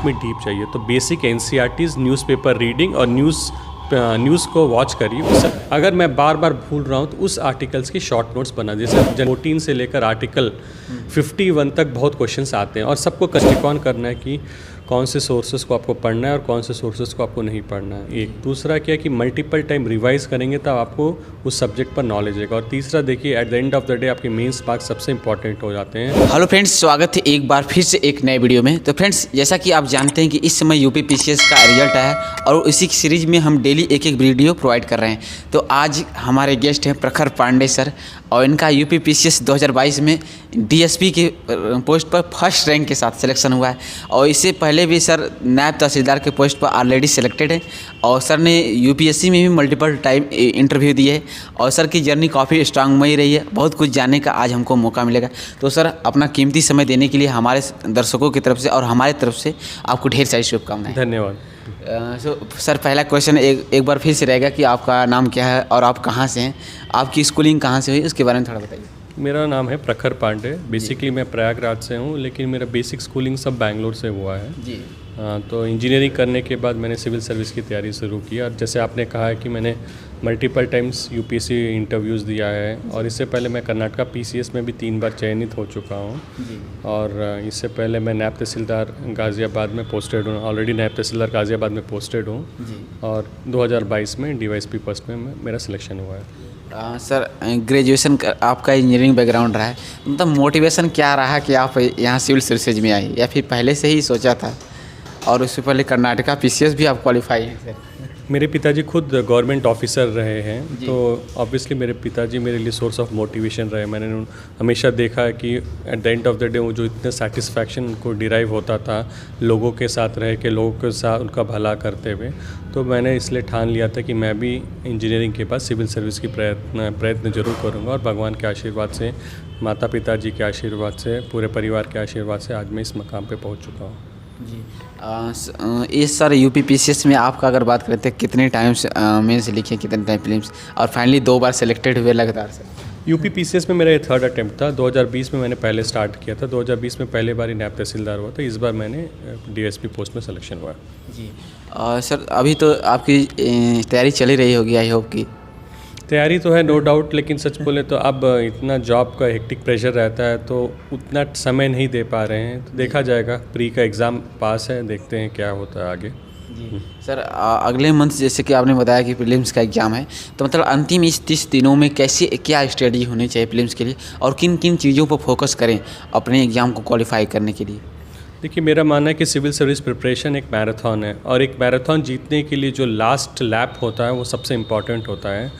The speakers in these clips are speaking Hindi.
में डीप चाहिए तो बेसिक एनसीईआरटीज़, न्यूज़पेपर रीडिंग और न्यूज़ को वॉच करिए। अगर मैं बार बार भूल रहा हूँ तो उस आर्टिकल्स की शॉर्ट नोट्स बना, जैसे 14 से लेकर आर्टिकल 51 तक बहुत क्वेश्चंस आते हैं और सबको दृष्टिकोण करना है कि कौन से सोर्सेज को आपको पढ़ना है और कौन से सोर्सेज को आपको नहीं पढ़ना है। एक दूसरा क्या है कि मल्टीपल टाइम रिवाइज करेंगे तब आपको उस सब्जेक्ट पर नॉलेज रहेगा। और तीसरा देखिए, at the end of the day आपके मेंस मार्क्स सबसे इंपॉर्टेंट हो जाते हैं। हेलो फ्रेंड्स, स्वागत है एक बार फिर से एक नए वीडियो में। तो फ्रेंड्स, जैसा कि आप जानते हैं कि इस समय यूपी पीसीएस का रिजल्ट आया और इसी सीरीज में हम डेली एक एक वीडियो प्रोवाइड कर रहे हैं। तो आज हमारे गेस्ट हैं प्रखर पांडे सर और इनका यूपी पीसीएस 2022 में डीएसपी के पोस्ट पर फर्स्ट रैंक के साथ सिलेक्शन हुआ है। और इससे पहले भी सर नायब तहसीलदार के पोस्ट पर ऑलरेडी सिलेक्टेड है और सर ने यूपीएससी में भी मल्टीपल टाइम इंटरव्यू दिए है और सर की जर्नी काफ़ी स्ट्रांगमयी रही है। बहुत कुछ जानने का आज हमको मौका मिलेगा। तो सर, अपना कीमती समय देने के लिए हमारे दर्शकों की तरफ से और हमारे तरफ से आपको ढेर सारी शुभकामनाएं। धन्यवाद। सर, पहला क्वेश्चन एक बार फिर से रहेगा कि आपका नाम क्या है और आप कहाँ से हैं, आपकी स्कूलिंग कहाँ से हुई, उसके बारे में थोड़ा बताइए। मेरा नाम है प्रखर पांडे। बेसिकली मैं प्रयागराज से हूँ, लेकिन मेरा बेसिक स्कूलिंग सब बैंगलोर से हुआ है जी। तो इंजीनियरिंग करने के बाद मैंने सिविल सर्विस की तैयारी शुरू की। और जैसे आपने कहा है कि मैंने मल्टीपल टाइम्स यूपीएससी इंटरव्यूज़ दिया है और इससे पहले मैं कर्नाटका पीसीएस में भी 3 बार चयनित हो चुका हूँ। और इससे पहले मैं नायब तहसीलदार गाज़ियाबाद में पोस्टेड हूँ, ऑलरेडी नायब तहसीलदार गाज़ियाबाद में पोस्टेड हूँ। और 2022 में डीवाईएसपी पोस्ट में मेरा सिलेक्शन हुआ है। सर, ग्रेजुएशन आपका इंजीनियरिंग बैकग्राउंड रहा है, मतलब मोटिवेशन क्या रहा कि आप यहाँ सिविल सर्विसेज में आए, या फिर पहले से ही सोचा था? और उससे पहले कर्नाटका पीसीएस भी आप क्वालिफाई हैं सर? मेरे पिताजी खुद गवर्नमेंट ऑफिसर रहे हैं, तो ऑब्वियसली मेरे पिताजी मेरे लिए सोर्स ऑफ मोटिवेशन रहे। मैंने हमेशा देखा है कि at the end of the day वो जो इतना सेटिस्फैक्शन उनको डिराइव होता था लोगों के साथ रह के, लोगों के साथ उनका भला करते हुए, तो मैंने इसलिए ठान लिया था कि मैं भी इंजीनियरिंग के बाद सिविल सर्विस की प्रयत्न जरूर करूँगा। और भगवान के आशीर्वाद से, माता पिताजी के आशीर्वाद से, पूरे परिवार के आशीर्वाद से आज मैं इस मकाम पर पहुँच चुका हूँ। जी। इस सर यूपी पीसीएस में आपका अगर बात करते हैं, कितने टाइम्स मेंस लिखे, कितने टाइम फिल्म्स, और फाइनली 2 बार सिलेक्टेड हुए लगातार सर? यूपी पीसीएस में मेरा ये 3rd अटैम्प्ट था। 2020 में मैंने पहले स्टार्ट किया था। 2020 में पहले बार ही नायब तहसीलदार हुआ था। इस बार मैंने डीएसपी पोस्ट में सिलेक्शन हुआ। जी। सर, अभी तो आपकी तैयारी चली रही होगी, आई होप की? तैयारी तो है, नो डाउट, लेकिन सच बोले तो अब इतना जॉब का हेक्टिक प्रेशर रहता है तो उतना समय नहीं दे पा रहे हैं। तो देखा जाएगा, प्री का एग्ज़ाम पास है, देखते हैं क्या होता है आगे। जी सर, अगले मंथ जैसे कि आपने बताया कि प्रीलिम्स का एग्ज़ाम है, तो मतलब अंतिम इस 30 दिनों में कैसे क्या स्टडी होनी चाहिए प्रीलिम्स के लिए और किन किन चीज़ों पर फोकस करें अपने एग्ज़ाम को क्वालिफाई करने के लिए? देखिए, मेरा मानना है कि सिविल सर्विस प्रिपरेशन एक मैराथन है और एक मैराथन जीतने के लिए जो लास्ट लैप होता है वो सबसे इम्पॉर्टेंट होता है।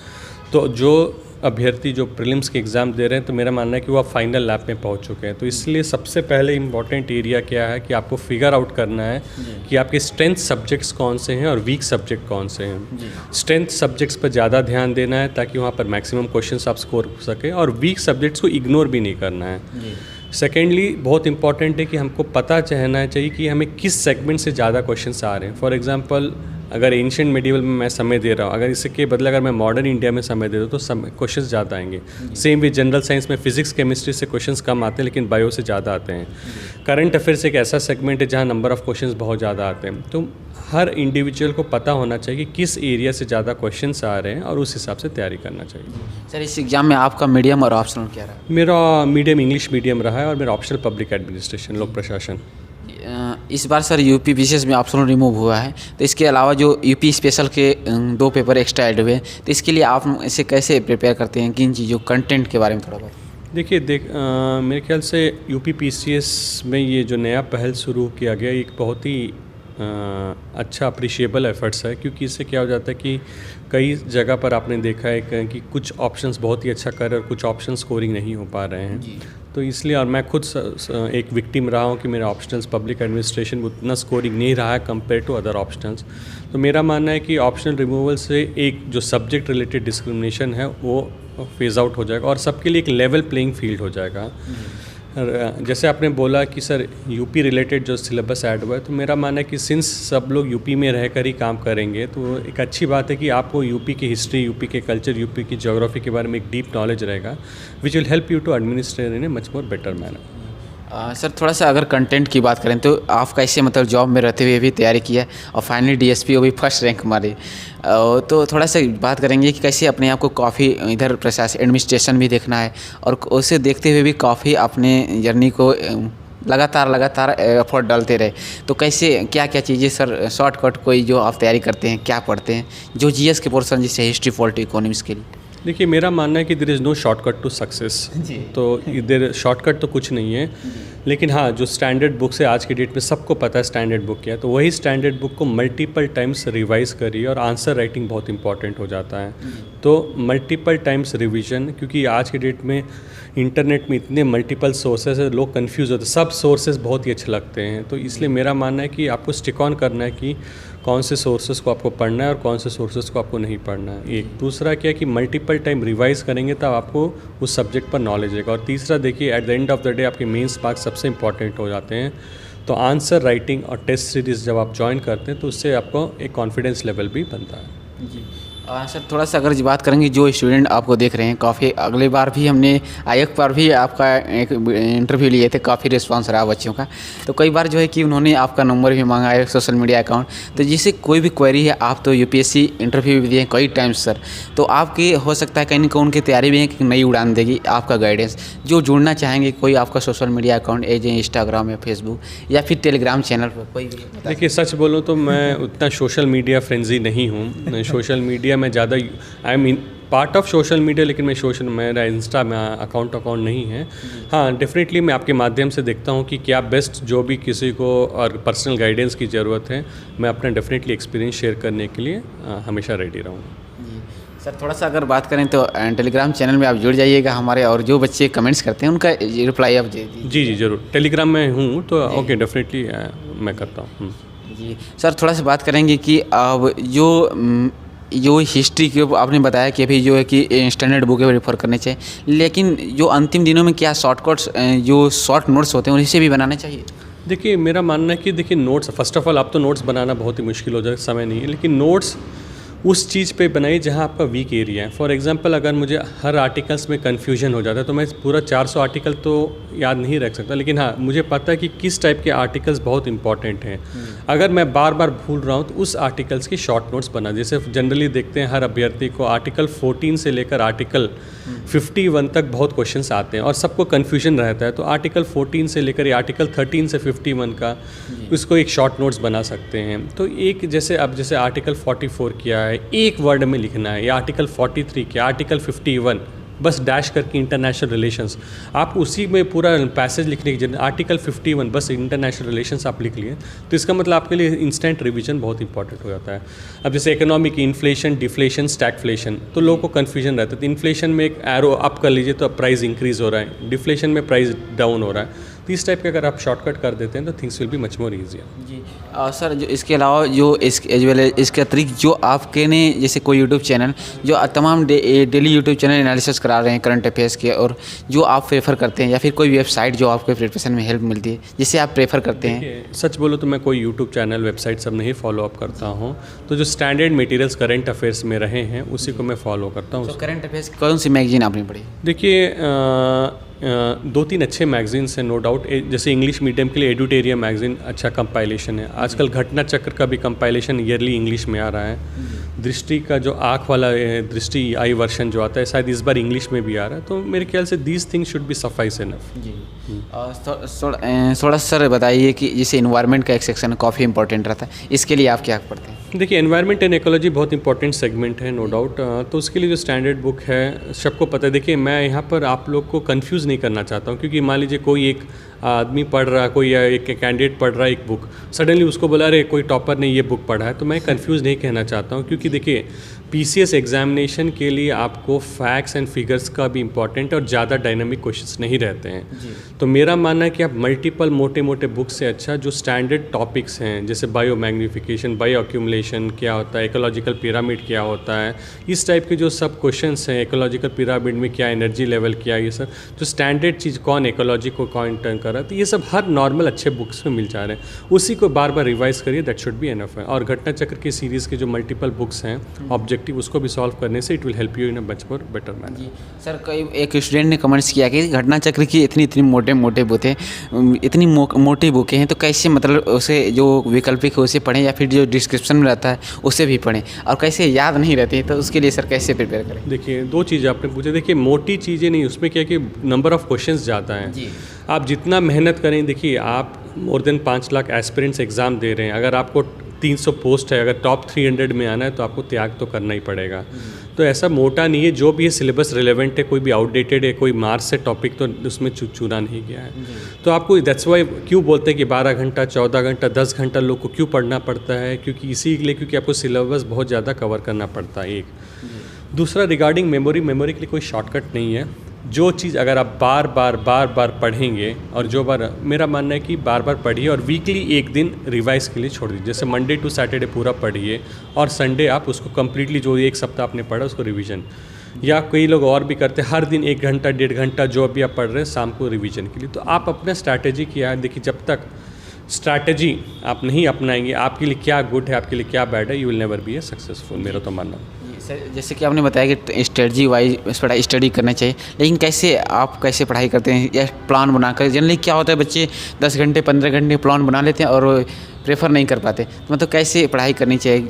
तो जो अभ्यर्थी जो प्रीलिम्स के एग्ज़ाम दे रहे हैं, तो मेरा मानना है कि वो आप फाइनल लैप में पहुंच चुके हैं। तो इसलिए सबसे पहले इम्पॉर्टेंट एरिया क्या है कि आपको फिगर आउट करना है कि आपके स्ट्रेंथ सब्जेक्ट्स कौन से हैं और वीक सब्जेक्ट कौन से हैं। स्ट्रेंथ सब्जेक्ट्स पर ज़्यादा ध्यान देना है ताकि वहाँ पर मैक्सिमम क्वेश्चंस आप स्कोर कर सकें और वीक सब्जेक्ट्स को इग्नोर भी नहीं करना है। सेकेंडली, बहुत इंपॉर्टेंट है कि हमको पता चलना चाहिए कि हमें किस सेगमेंट से ज़्यादा क्वेश्चंस आ रहे हैं। फॉर एग्जांपल, अगर एंशिएंट मेडिवल में मैं समय दे रहा हूँ, अगर इसके बदले अगर मैं मॉडर्न इंडिया में समय दे रहा हूँ तो क्वेश्चंस ज़्यादा आएंगे। सेम भी जनरल साइंस में फिजिक्स केमिस्ट्री से क्वेश्चंस कम आते हैं लेकिन बायो से ज़्यादा आते हैं। करंट अफेयर्स एक ऐसा सेगमेंट है जहाँ नंबर ऑफ़ क्वेश्चंस बहुत ज़्यादा आते हैं। तो हर इंडिविजुअल को पता होना चाहिए कि किस एरिया से ज़्यादा क्वेश्चंस आ रहे हैं और उस हिसाब से तैयारी करना चाहिए। सर, इस एग्ज़ाम में आपका मीडियम और ऑप्शनल क्या रहा? मेरा मीडियम इंग्लिश मीडियम रहा है और मेरा ऑप्शनल पब्लिक एडमिनिस्ट्रेशन, लोक प्रशासन। इस बार सर यूपी पीसीएस में ऑप्शनल रिमूव हुआ है, तो इसके अलावा जो यूपी स्पेशल के 2 पेपर एक्स्ट्रा ऐड हुए, तो इसके लिए आप इसे कैसे प्रिपेयर करते हैं, किन चीज़ों कंटेंट के बारे में थोड़ा बहुत? देखिए, मेरे ख्याल से यूपी पीसीएस में ये जो नया पहल शुरू किया गया, एक बहुत ही अच्छा अप्रिशिएबल एफर्ट्स है, क्योंकि इससे क्या हो जाता है कि कई जगह पर आपने देखा है कि कुछ ऑप्शंस बहुत ही अच्छा कर रहे हैं और कुछ ऑप्शन स्कोरिंग नहीं हो पा रहे हैं। तो इसलिए, और मैं खुद एक विक्टिम रहा हूँ कि मेरा ऑप्शनल्स पब्लिक एडमिनिस्ट्रेशन में उतना स्कोरिंग नहीं रहा है कंपेयर टू अदर ऑप्शनल्स। तो मेरा मानना है कि ऑप्शनल रिमूवल से एक जो सब्जेक्ट रिलेटेड डिस्क्रिमिनेशन है वो फेज आउट हो जाएगा और सबके लिए एक लेवल प्लेइंग फील्ड हो जाएगा। जैसे आपने बोला कि सर यूपी रिलेटेड जो सिलेबस ऐड हुआ है, तो मेरा मानना है कि सिंस सब लोग यूपी में रहकर ही काम करेंगे तो एक अच्छी बात है कि आपको यूपी की हिस्ट्री, यूपी के कल्चर, यूपी की ज्योग्राफी के बारे में एक डीप नॉलेज रहेगा which will help you to administrate in a much more better manner. Sir थोड़ा सा अगर कंटेंट की बात करें तो आप कैसे मतलब जॉब में रहते हुए भी तैयारी किया और फाइनली डीएसपी वो भी फर्स्ट रैंक मारी, तो थोड़ा सा बात करेंगे कि कैसे अपने आप को काफ़ी इधर प्रशासन एडमिनिस्ट्रेशन भी देखना है और उसे देखते हुए भी काफ़ी अपने जर्नी को लगातार एफर्ट डालते रहे, तो कैसे क्या क्या चीज़ें सर शॉर्टकट कोई जो आप तैयारी करते हैं क्या पढ़ते हैं जो जीएस के पोर्सन जैसे हिस्ट्री पॉलिटी इकोनॉमिक्स के लिए? देखिए, मेरा मानना है कि there is no shortcut to success. तो इधर शॉर्टकट तो कुछ नहीं है, लेकिन हाँ, जो स्टैंडर्ड बुक्स है आज की डेट में सबको पता है स्टैंडर्ड बुक क्या है, तो वही स्टैंडर्ड बुक को मल्टीपल टाइम्स रिवाइज़ करिए और आंसर राइटिंग बहुत इंपॉर्टेंट हो जाता है। तो मल्टीपल टाइम्स रिवीजन, क्योंकि आज की डेट में इंटरनेट में इतने मल्टीपल सोर्सेज है, लोग कंफ्यूज होते हैं, सब सोर्सेज बहुत ही अच्छे लगते हैं, तो इसलिए मेरा मानना है कि आपको स्टिक ऑन करना है कि कौन से सोर्सेज को आपको पढ़ना है और कौन से सोर्सेज को आपको नहीं पढ़ना है। एक दूसरा क्या है कि मल्टीपल टाइम रिवाइज करेंगे तब आपको उस सब्जेक्ट पर नॉलेज रहेगा। और तीसरा देखिए, at the end of the day आपके मेंस मार्क्स सबसे इंपॉर्टेंट हो जाते हैं, तो आंसर राइटिंग और टेस्ट सीरीज़ जब आप ज्वाइन करते हैं तो उससे आपको एक कॉन्फिडेंस लेवल भी बनता है। जी सर थोड़ा सा अगर बात करेंगे जो स्टूडेंट आपको देख रहे हैं, काफ़ी अगली बार भी हमने आयोग पर भी आपका एक इंटरव्यू लिए थे, काफ़ी रिस्पांस रहा बच्चों का, तो कई बार जो है कि उन्होंने आपका नंबर भी मांगा है, सोशल मीडिया अकाउंट, तो जिससे कोई भी क्वेरी है, आप तो यूपीएससी इंटरव्यू भी दिए कई टाइम्स सर, तो आपकी हो सकता है कहीं ना कहीं उनकी तैयारी भी है कि नई उड़ान देगी आपका गाइडेंस, जो जुड़ना चाहेंगे कोई आपका social media account as Instagram या फेसबुक या फिर टेलीग्राम चैनल पर कोई भी? देखिए, सच बोलूँ तो मैं उतना सोशल मीडिया फ्रेंजी नहीं हूँ। सोशल मीडिया में ज़्यादा I am in part of social media, लेकिन मेरा इंस्टा में अकाउंट नहीं है। हाँ, डेफिनेटली मैं आपके माध्यम से देखता हूँ कि क्या बेस्ट जो भी किसी को और पर्सनल गाइडेंस की ज़रूरत है, मैं अपना डेफिनेटली एक्सपीरियंस शेयर करने के लिए हमेशा रेडी रहूँगा। सर थोड़ा सा अगर बात करें तो टेलीग्राम चैनल में आप जुड़ जाइएगा हमारे, और जो बच्चे कमेंट्स करते हैं उनका रिप्लाई आप दे दीजिए। जी ज़रूर, टेलीग्राम में हूँ तो ओके, डेफिनेटली मैं करता हूँ। जी सर थोड़ा सा बात करेंगे कि अब जो हिस्ट्री के आपने बताया कि अभी जो है कि स्टैंडर्ड बुक रेफर करने चाहिए, लेकिन जो अंतिम दिनों में क्या शॉर्टकट्स जो शॉर्ट नोट्स होते हैं उन्हें भी बनाने चाहिए? देखिए, मेरा मानना है कि देखिए नोट्स, फर्स्ट ऑफ ऑल आप तो नोट्स बनाना बहुत ही मुश्किल हो जाए, समय नहीं है, लेकिन नोट्स उस चीज़ पे बनाइए जहाँ आपका वीक एरिया है। फॉर एग्जांपल, अगर मुझे हर आर्टिकल्स में कन्फ्यूजन हो जाता है तो मैं पूरा 400 आर्टिकल तो याद नहीं रख सकता, लेकिन हाँ, मुझे पता है कि किस टाइप के आर्टिकल्स बहुत इंपॉर्टेंट हैं। अगर मैं बार बार भूल रहा हूँ तो उस आर्टिकल्स की शॉर्ट नोट्स बना, जैसे जनरली देखते हैं हर अभ्यर्थी को आर्टिकल 14 से लेकर आर्टिकल 51 तक बहुत क्वेश्चंस आते हैं और सबको कन्फ्यूजन रहता है, तो आर्टिकल 14 से लेकर आर्टिकल 13 से 51 का उसको एक शॉर्ट नोट्स बना सकते हैं। तो एक जैसे आर्टिकल 44 किया है, एक वर्ड में लिखना है, या आर्टिकल 43 क्या, आर्टिकल 51 बस डैश करके इंटरनेशनल रिलेशंस, आप उसी में पूरा पैसेज लिखने की जरूरत, आर्टिकल 51 बस इंटरनेशनल रिलेशंस आप लिख लिए, तो इसका मतलब आपके लिए इंस्टेंट रिवीजन बहुत इंपॉर्टेंट हो जाता है। अब जैसे इकोनॉमिक, इन्फ्लेशन, डिफ्लेशन, स्टैगफ्लेशन, तो लोगों को कन्फ्यूजन रहता है, तो इन्फ्लेशन में एक एरो अप कर लीजिए तो अब प्राइस इंक्रीज़ हो रहा है, डिफ्लेशन में प्राइस डाउन हो रहा है, तो इस टाइप के अगर आप शॉर्टकट कर देते हैं तो things will be much more easier. जी सर जो इसके अलावा जो इसके अतिरिक्त जो आपके ने जैसे कोई यूट्यूब चैनल जो तमाम डेली यूट्यूब चैनल एनालिसिस करा रहे हैं करंट अफेयर्स के, और जो आप प्रेफर करते हैं, या फिर कोई वेबसाइट जो आपके प्रिपरेशन में हेल्प मिलती है जिससे आप प्रेफर करते हैं? सच बोलो तो मैं कोई यूट्यूब चैनल, वेबसाइट सब नहीं फॉलो अप करता हूँ, तो जो स्टैंडर्ड मटेरियल्स करंट अफेयर्स में रहे हैं उसी को मैं फॉलो करता हूँ। तो करंट अफेयर्स कौन सी मैगजीन आपने पढ़ी? देखिए, 2-3 अच्छे मैगजीन्स हैं नो डाउट, जैसे इंग्लिश मीडियम के लिए एडुटेरिया मैगजीन अच्छा कंपाइलेशन है, आजकल घटना चक्र का भी कंपाइलेशन ईयरली इंग्लिश में आ रहा है, दृष्टि का जो आँख वाला दृष्टि आई वर्षन जो आता है शायद इस बार इंग्लिश में भी आ रहा है, तो मेरे ख्याल से these things should be suffice enough. जी थोड़ा सर बताइए कि जैसे इन्वायरमेंट का एक सेक्शन काफ़ी इंपॉर्टेंट रहता है, इसके लिए आप क्या पढ़ते हैं? देखिए, एनवायरनमेंट एंड इकोलॉजी बहुत इंपॉर्टेंट सेगमेंट है नो डाउट, तो उसके लिए जो स्टैंडर्ड बुक है सबको पता है। देखिए, मैं यहाँ पर आप लोग को कंफ्यूज नहीं करना चाहता हूँ, क्योंकि मान लीजिए कोई एक आदमी पढ़ रहा है, कोई एक कैंडिडेट पढ़ रहा है एक बुक, सडनली उसको बोला अरे कोई टॉपर ने ये बुक पढ़ा है, तो मैं कंफ्यूज नहीं कहना चाहता हूँ, क्योंकि देखिए पीसीएस एग्जामिनेशन के लिए आपको फैक्ट्स एंड फिगर्स का भी इंपॉर्टेंट है और ज़्यादा डायनामिक क्वेश्चंस नहीं रहते हैं। तो मेरा मानना है कि आप मल्टीपल मोटे मोटे बुक से अच्छा जो स्टैंडर्ड टॉपिक्स हैं, जैसे बायो मैग्नीफिकेशन, बायो एक्यूमुलेशन क्या होता है, इकोलॉजिकल पिरामिड क्या होता है, इस टाइप के जो सब क्वेश्चंस हैं, इकोलॉजिकल पिरामिड में क्या एनर्जी लेवल क्या, ये सब जो स्टैंडर्ड चीज़ कौन इकोलॉजी को कौन टर्न कर रहा है, तो ये सब हर नॉर्मल अच्छे बुक्स में मिल जा रहे हैं, उसी को बार बार रिवाइज करिए, दैट शुड बी एनफ है। और घटना चक्र की सीरीज़ के जो मल्टीपल बुक्स हैं, ऑब्जेक्ट ऑब्जेक्टिव उसको भी सॉल्व करने से it will help you in a much more better manner. जी सर, कई एक स्टूडेंट ने कमेंट्स किया कि घटना चक्र की इतनी मोटे मोटे बुक हैं, इतनी मोटी बुकें हैं, तो कैसे मतलब उसे जो वैकल्पिक है उसे पढ़ें या फिर जो डिस्क्रिप्शन में रहता है उसे भी पढ़ें, और कैसे याद नहीं रहती, तो उसके लिए सर कैसे प्रिपेयर करें? देखिए, 2 चीज़ें आपने पूछे। देखिए, मोटी चीज़ें नहीं, उसमें क्या है कि नंबर ऑफ़ क्वेश्चंस ज़्यादा हैं। जी। आप जितना मेहनत करें, देखिए आप more than 5 lakh aspirants exam दे रहे हैं, अगर आपको 300 पोस्ट है, अगर टॉप 300 में आना है तो आपको त्याग तो करना ही पड़ेगा। तो ऐसा मोटा नहीं है, जो भी है सिलेबस रिलेवेंट है, कोई भी आउटडेटेड है, कोई मार्क्स से टॉपिक तो उसमें चुना नहीं गया है। तो आपको दैट्स वाई क्यों बोलते हैं कि 12 घंटा, 14 घंटा, 10 घंटा लोग को क्यों पढ़ना पड़ता है, क्योंकि इसीलिए क्योंकि आपको सिलेबस बहुत ज़्यादा कवर करना पड़ता है, एक। दूसरा, रिगार्डिंग मेमोरी के लिए कोई शॉर्टकट नहीं है। जो चीज़ अगर आप बार बार पढ़ेंगे, और जो बार मेरा मानना है कि बार बार पढ़िए और वीकली एक दिन रिवाइज के लिए छोड़ दीजिए। जैसे मंडे टू सैटरडे पूरा पढ़िए और संडे आप उसको कम्प्लीटली जो एक सप्ताह आपने पढ़ा उसको रिवीजन, या कई लोग और भी करते हैं हर दिन 1 घंटा 1.5 घंटा जो अभी आप पढ़ रहे हैं शाम को रिवीजन के लिए। तो आप अपना स्ट्रैटेजी क्या है, देखिए जब तक स्ट्रैटेजी आप नहीं अपनाएंगे, आपके लिए क्या गुड है, आपके लिए क्या बैड है, you will never be A successful, मेरा तो मानना है। सर, जैसे कि आपने बताया कि स्ट्रेटजी वाइज पढ़ाई स्टडी करना चाहिए, लेकिन कैसे पढ़ाई करते हैं या प्लान बनाकर? जनरली क्या होता है, बच्चे 10 घंटे 15 घंटे प्लान बना लेते हैं और प्रेफर नहीं कर पाते, तो मतलब कैसे पढ़ाई करनी चाहिए?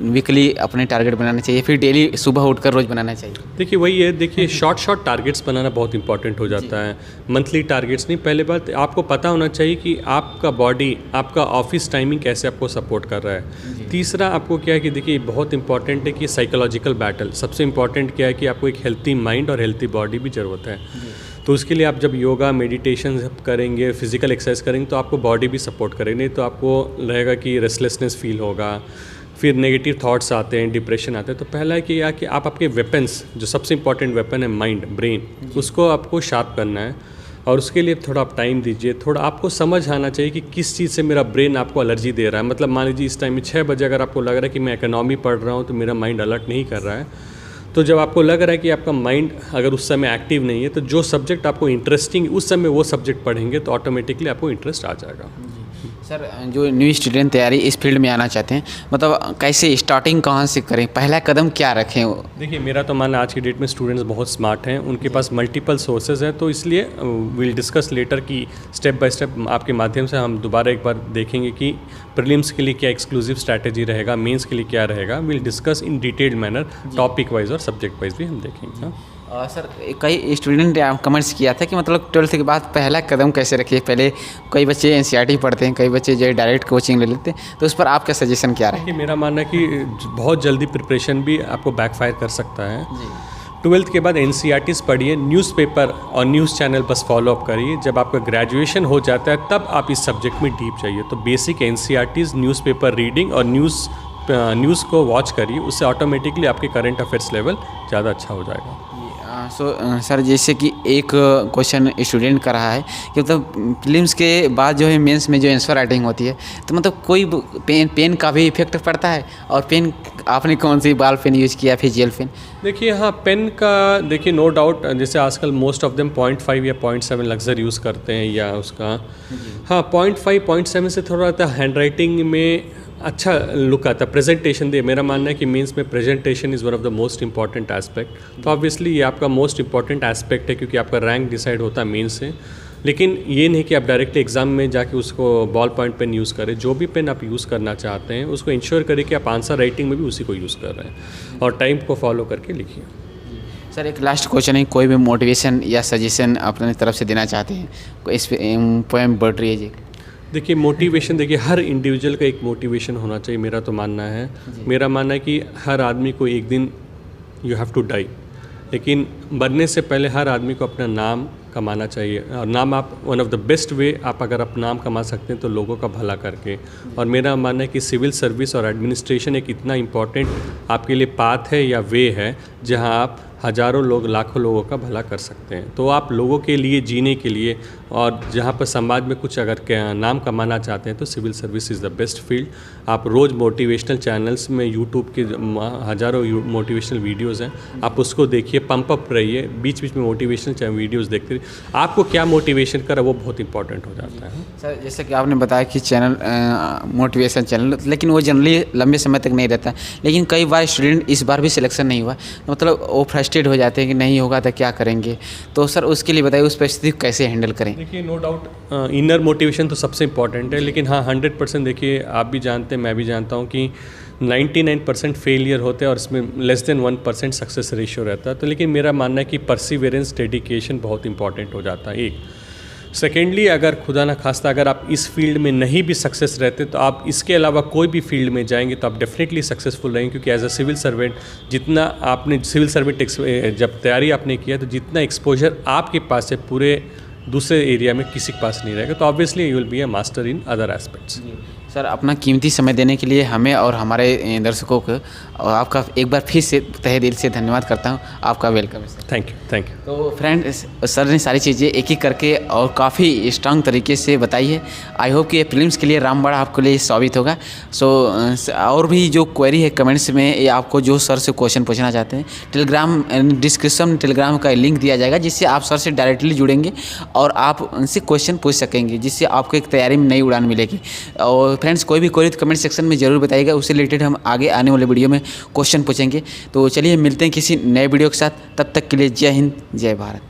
वीकली अपने टारगेट बनाना चाहिए, फिर डेली सुबह उठकर रोज़ बनाना चाहिए? देखिए वही है, देखिए शॉर्ट टारगेट्स बनाना बहुत इंपॉर्टेंट हो जाता है, मंथली टारगेट्स नहीं। पहले बात आपको पता होना चाहिए कि आपका बॉडी, आपका ऑफिस टाइमिंग कैसे आपको सपोर्ट कर रहा है। तीसरा आपको क्या है कि देखिए बहुत इंपॉर्टेंट है कि साइकोलॉजिकल बैटल, सबसे इंपॉर्टेंट क्या है कि आपको एक हेल्थी माइंड और हेल्थी बॉडी भी ज़रूरत है। तो उसके लिए आप जब योगा मेडिटेशन करेंगे, फिजिकल एक्सरसाइज करेंगे, तो आपको बॉडी भी सपोर्ट करेगी, नहीं तो आपको रहेगा कि रेस्टलेसनेस फील होगा, फिर नेगेटिव थॉट्स आते हैं, डिप्रेशन आते हैं। तो पहला है कि आप आपके वेपन्स, जो सबसे इंपॉर्टेंट वेपन है माइंड, ब्रेन, उसको आपको शार्प करना है, और उसके लिए थोड़ा आप टाइम दीजिए। थोड़ा आपको समझ आना चाहिए कि किस चीज़ से मेरा ब्रेन आपको एलर्जी दे रहा है। मतलब मान लीजिए इस टाइम में 6 बजे अगर आपको लग रहा है कि मैं इकोनॉमी पढ़ रहा हूँ तो मेरा माइंड अलर्ट नहीं कर रहा है, तो जब आपको लग रहा है कि आपका माइंड अगर उस समय एक्टिव नहीं है, तो जो सब्जेक्ट आपको इंटरेस्टिंग उस समय वो सब्जेक्ट पढ़ेंगे तो ऑटोमेटिकली आपको इंटरेस्ट आ जाएगा। सर, जो न्यू स्टूडेंट तैयारी इस फील्ड में आना चाहते हैं, मतलब कैसे स्टार्टिंग कहाँ से करें, पहला कदम क्या रखें? देखिए मेरा तो मानना आज की डेट में स्टूडेंट्स बहुत स्मार्ट हैं, उनके पास मल्टीपल सोर्सेज हैं, तो इसलिए विल डिस्कस लेटर कि स्टेप बाय स्टेप आपके माध्यम से हम दोबारा एक बार देखेंगे कि प्रीलिम्स के लिए क्या एक्सक्लूसिव स्ट्रैटेजी रहेगा, मेंस के लिए क्या रहेगा। Will discuss in detailed manner, topic wise और सब्जेक्ट वाइज भी हम देखेंगे। सर, कई स्टूडेंट ने कमेंट्स किया था कि मतलब 12th के बाद पहला कदम कैसे रखिए? पहले कई बच्चे NCERT पढ़ते हैं, कई बच्चे जो डायरेक्ट कोचिंग ले लेते हैं, तो उस पर आपका सजेशन क्या रहे? मेरा मानना है कि बहुत जल्दी प्रिपरेशन भी आपको बैकफायर कर सकता है। 12th के बाद NCERTs पढ़िए, न्यूज़पेपर और न्यूज़ चैनल बस फॉलो अप करिए। जब आपका ग्रेजुएशन हो जाता है तब आप इस सब्जेक्ट में डीप जाइए। तो बेसिक NCERTs, न्यूज़पेपर रीडिंग और न्यूज़ को वॉच करिए, उससे ऑटोमेटिकली आपके करंट अफेयर्स लेवल ज़्यादा अच्छा हो जाएगा। सर, जैसे कि एक क्वेश्चन स्टूडेंट का रहा है कि मतलब प्रीलिम्स के बाद जो है मेंस में जो आंसर राइटिंग होती है, तो मतलब कोई पेन का भी इफेक्ट पड़ता है? और पेन आपने कौन सी बॉल पेन यूज़ किया, फिर जेल पेन? देखिए हाँ, पेन का देखिए नो डाउट, जैसे आजकल मोस्ट ऑफ देम 0.5 या 0.7 लक्सर यूज़ करते हैं, या उसका हाँ 0.5 0.7 से थोड़ा सा हैंड राइटिंग में अच्छा लुक आता है, प्रेजेंटेशन दे। मेरा मानना है कि मेंस में presentation is one of the most important aspect. तो ऑब्वियसली ये आपका मोस्ट इंपॉर्टेंट एस्पेक्ट है, क्योंकि आपका रैंक डिसाइड होता है मेंस से। लेकिन ये नहीं कि आप डायरेक्टली एग्जाम में जाके उसको बॉल पॉइंट पेन यूज़ करें। जो भी पेन आप यूज़ करना चाहते हैं उसको इंश्योर करें कि आप आंसर राइटिंग में भी उसी को यूज़ कर रहे हैं, और टाइम को फॉलो करके लिखिए। सर, एक लास्ट क्वेश्चन है, कोई भी मोटिवेशन या सजेशन अपने तरफ से देना चाहते हैं? इस पोएम बढ़ रही है जी। देखिए मोटिवेशन, देखिए हर इंडिविजुअल का एक मोटिवेशन होना चाहिए, मेरा तो मानना है। मेरा मानना है कि हर आदमी को एक दिन यू हैव टू डाई, लेकिन मरने से पहले हर आदमी को अपना नाम कमाना चाहिए। और नाम आप one of the best way आप अगर आप नाम कमा सकते हैं तो लोगों का भला करके। और मेरा मानना है कि सिविल सर्विस और एडमिनिस्ट्रेशन एक इतना इम्पॉर्टेंट आपके लिए पाथ है या वे है, जहां आप हज़ारों लोग, लाखों लोगों का भला कर सकते हैं। तो आप लोगों के लिए जीने के लिए और जहाँ पर समाज में कुछ अगर नाम कमाना चाहते हैं तो civil service is the best field. आप रोज़ मोटिवेशनल चैनल्स में यूट्यूब के हज़ारों मोटिवेशनल वीडियोज़ हैं, आप उसको देखिए, पंप अप रहिए, बीच बीच में मोटिवेशनल वीडियोज़ देखते रहिए। आपको क्या मोटिवेशन करा वो बहुत इंपॉर्टेंट हो जाता है। सर जैसे कि आपने बताया कि चैनल मोटिवेशन चैनल, लेकिन वो जनरली लंबे समय तक नहीं रहता, लेकिन कई बार स्टूडेंट इस बार भी सिलेक्शन नहीं हुआ, मतलब वो फ्रस्ट्रेट हो जाते हैं कि नहीं होगा तो क्या करेंगे। तो सर उसके लिए बताइए उस परिस्थिति को कैसे हैंडल करें। देखिए, नो डाउट इनर मोटिवेशन तो सबसे इम्पॉर्टेंट है, लेकिन हाँ 100% देखिए, आप भी जानते हैं, मैं भी जानता हूँ कि 99% फेलियर होते हैं और इसमें लेस देन 1% सक्सेस रेशियो रहता है। तो लेकिन मेरा मानना है कि परसिवेरेंस, डेडिकेशन बहुत इंपॉर्टेंट हो जाता है। एक सेकेंडली, अगर खुदा ना खास्ता अगर आप इस फील्ड में नहीं भी सक्सेस रहते तो आप इसके अलावा कोई भी फील्ड में जाएंगे तो आप डेफिनेटली सक्सेसफुल रहेंगे, क्योंकि एज अ सिविल सर्वेंट जितना आपने सिविल सर्वेंट जब तैयारी आपने किया तो जितना एक्सपोजर आपके पास है पूरे दूसरे एरिया में किसी के पास नहीं रहेगा, तो obviously you will be a master in other aspects. Sir अपना कीमती समय देने के लिए हमें और हमारे दर्शकों को और आपका एक बार फिर से तहे दिल से धन्यवाद करता हूं। आपका वेलकम है सर। Thank you. तो फ्रेंड्स, सर ने सारी चीज़ें एक एक करके और काफ़ी स्ट्रांग तरीके से बताई है। आई होप कि ये प्रीलिम्स के लिए रामबाण आपके लिए साबित होगा। सो और भी जो क्वेरी है कमेंट्स में या आपको जो सर से क्वेश्चन पूछना चाहते हैं, टेलीग्राम डिस्क्रिप्शन में टेलीग्राम का लिंक दिया जाएगा, जिससे आप सर से डायरेक्टली जुड़ेंगे और आप उनसे क्वेश्चन पूछ सकेंगे, जिससे आपको एक तैयारी में नई उड़ान मिलेगी। और फ्रेंड्स कोई भी क्वेरी तो कमेंट सेक्शन में ज़रूर बताइएगा, उससे रिलेटेड हम आगे आने वाले वीडियो में क्वेश्चन पूछेंगे। तो चलिए मिलते हैं किसी नए वीडियो के साथ, तब तक के लिए जय हिंद, जय भारत।